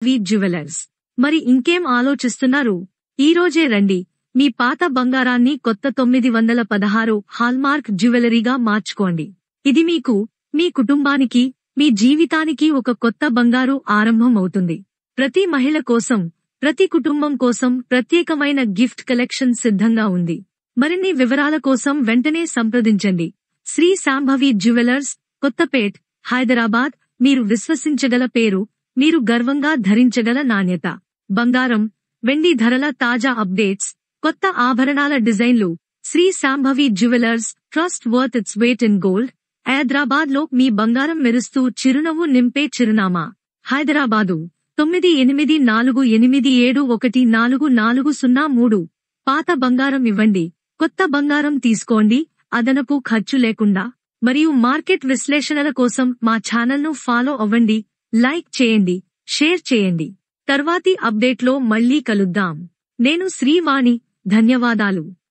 వి jewellers. మరి ఇంకేం ఆలోచిస్తున్నారు? ఈరోజే రండి, మీ పాత బంగారాన్ని కొత్త 916 హాల్మార్క్ జ్యువెలరీగా మార్చుకోండి. ఇది మీకు, మీ కుటుంబానికి, మీ జీవితానికి ఒక కొత్త బంగారు ఆరంభం అవుతుంది. ప్రతి మహిళ కోసం, ప్రతి కుటుంబం కోసం ప్రత్యేకమైన గిఫ్ట్ కలెక్షన్ సిద్ధంగా ఉంది. మరిన్ని వివరాల కోసం వెంటనే సంప్రదించండి. శ్రీ శాంభవి జ్యువెలర్స్, కొత్తపేట్, హైదరాబాద్. మీరు విశ్వసించగల పేరు, మీరు గర్వంగా ధరించగల నాణ్యత. బంగారం, వెండి ధరల తాజా అప్డేట్స్, కొత్త ఆభరణాల డిజైన్లు. Shri Shambhavi jewellers, trust worth its weight in gold. Hyderabad లో మీ బంగారం మెరుస్తూ చిరునవ్వు నింపే చిరునామా. హైదరాబాదు 9848714403. పాత బంగారం ఇవ్వండి, కొత్త బంగారం తీసుకోండి, అదనపు ఖర్చు లేకుండా. మరియు మార్కెట్ విశ్లేషణల కోసం మా ఛానల్ను ఫాలో అవ్వండి, లైక్ చేయండి, షేర్ చేయండి. తర్వాతి అప్డేట్లో మళ్ళీ కలుద్దాం. నేను శ్రీవాణి. ధన్యవాదాలు.